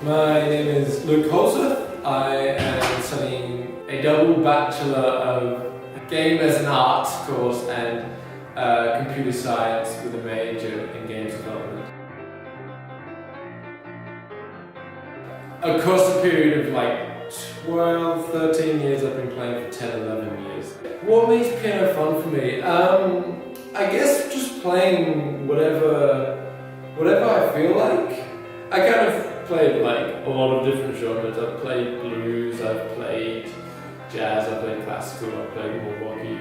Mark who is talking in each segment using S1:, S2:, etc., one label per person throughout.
S1: My name is Luke Holzer. I am studying a double Bachelor of Game as an Art course and Computer Science with a major in Games Development. Across a period of like 12, 13 years, I've been playing for 10, 11 years. What makes piano fun for me? I guess just playing whatever I feel like. I kind of played like a lot of different genres. I've played blues, I've played jazz, I've played classical, I've played more rocky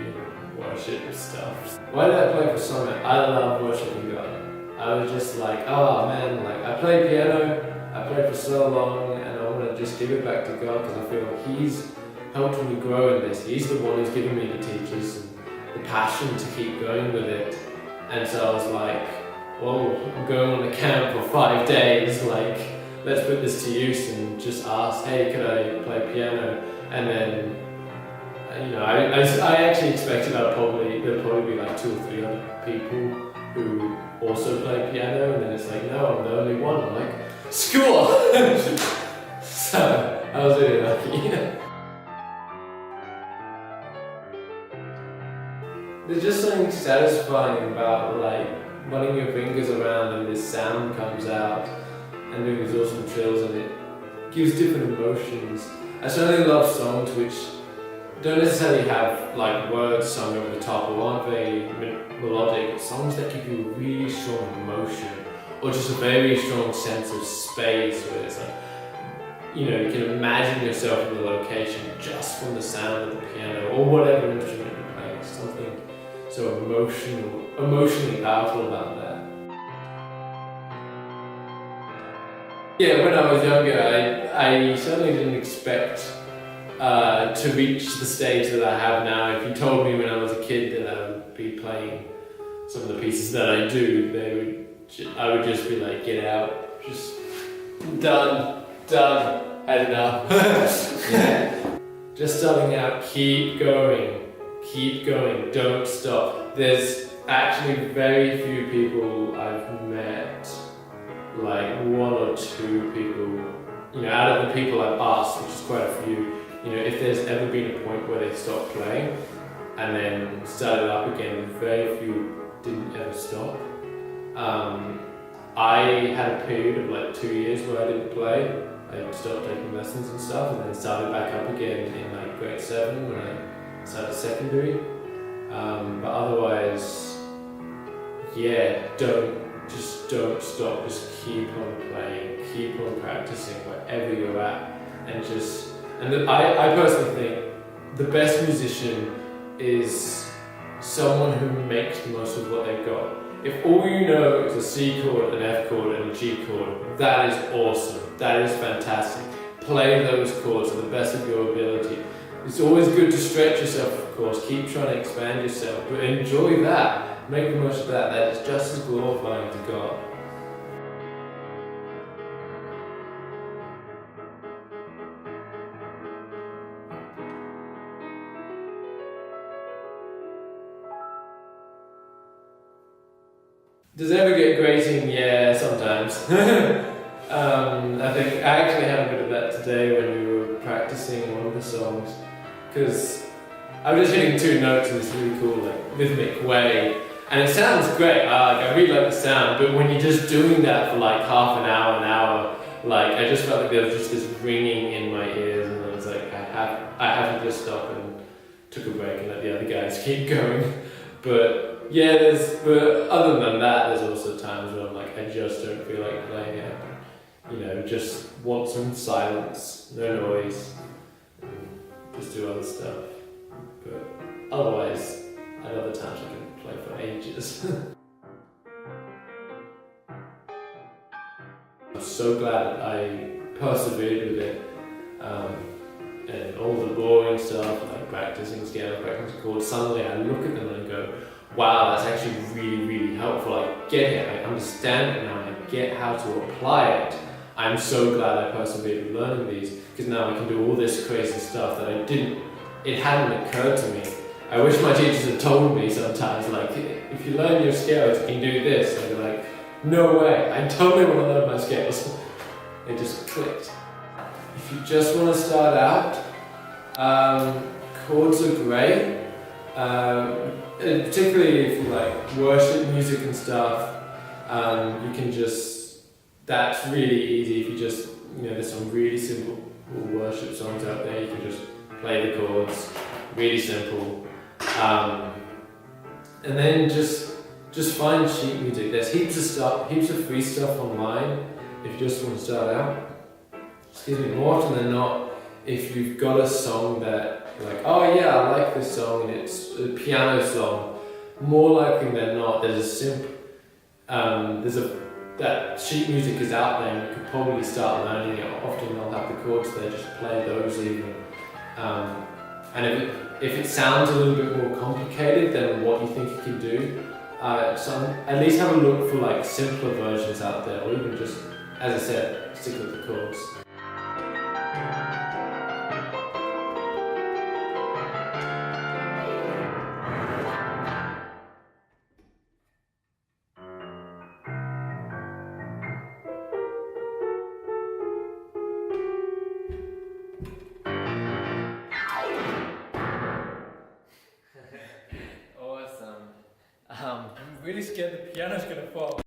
S1: worship stuff. Why did I play for Summit? I love worshiping God. I was just like, oh man, like I play piano, I played for so long, and I want to just give it back to God because I feel He's helped me grow in this. He's the one who's given me the teachers and the passion to keep going with it. And so I was like, whoa, I'm going on a camp for 5 days, like, let's put this to use and just ask, hey, could I play piano? And then, you know, I actually expected there'd probably be like 2 or 3 other people who also play piano, and then it's like, no, I'm the only one. I'm like, school! So, I was really lucky. There's just something satisfying about like running your fingers around and this sound comes out and doing these awesome trills, and it gives different emotions. I certainly love songs which don't necessarily have like words sung over the top or aren't very melodic, songs that give you a really strong emotion or just a very strong sense of space where it's like, you know, you can imagine yourself in the location just from the sound of the piano or whatever instrument you're playing. Something so emotionally powerful about that. Yeah, when I was younger, I certainly didn't expect to reach the stage that I have now. If you told me when I was a kid that I would be playing some of the pieces that I do, I would just be like, get out, just done, had enough. Yeah. Just starting out, keep going, don't stop. There's actually very few people I've met, like 1 or 2 people, you know, out of the people I've asked, which is quite a few, you know, if there's ever been a point where they stopped playing and then started up again, very few didn't ever stop. I had a period of like 2 years where I didn't play. I stopped taking lessons and stuff, and then started back up again in like grade 7 when I started secondary. But otherwise, yeah, don't stop, just keep on playing, keep on practicing wherever you're at, and I personally think the best musician is someone who makes the most of what they've got. If all you know is a C chord, an F chord, and a G chord, that is awesome, that is fantastic. Play those chords to the best of your ability. It's always good to stretch yourself, of course, keep trying to expand yourself, but enjoy that, make the most of that. That is just as glorifying to God. Does it ever get grating? Yeah, sometimes. I think I actually had a bit of that today when we were practicing one of the songs, because I was just hitting 2 notes in this really cool, like, rhythmic way, and it sounds great. I really like the sound, but when you're just doing that for like half an hour, like I just felt like there was just this ringing in my ears, and I was like, I have to just stop and took a break and let the other guys keep going. But yeah, but other than that, there's also times where I'm like, I just don't feel like playing it. You know, just want some silence, no noise, and just do other stuff. But otherwise, at other times I can play for ages. I'm so glad that I persevered with it, and all the boring stuff, like practicing scales, practicing chords, suddenly I look at them and I go, wow, that's actually really, really helpful. I get it, I understand it now, I get how to apply it. I'm so glad I persevered with learning these, because now I can do all this crazy stuff that it hadn't occurred to me. I wish my teachers had told me sometimes, like, if you learn your scales, you can do this. I'd be like, no way, I totally want to learn my scales. it just clicked. If you just want to start out, chords are great, and particularly if you like worship music and stuff. You can just, that's really easy if you just, there's some really simple worship songs out there. You can just play the chords, really simple. And then just find sheet music. There's heaps of free stuff online if you just want to start out. More often than not, if you've got a song that you're like, oh yeah, I like this song and it's a piano song, more likely than not, that sheet music is out there and you could probably start learning it. Often they'll have the chords there, just play those even. And if it sounds a little bit more complicated than what you think you can do, at least have a look for like simpler versions out there, or even just, as I said, stick with the chords. Awesome. I'm really scared the piano's gonna fall.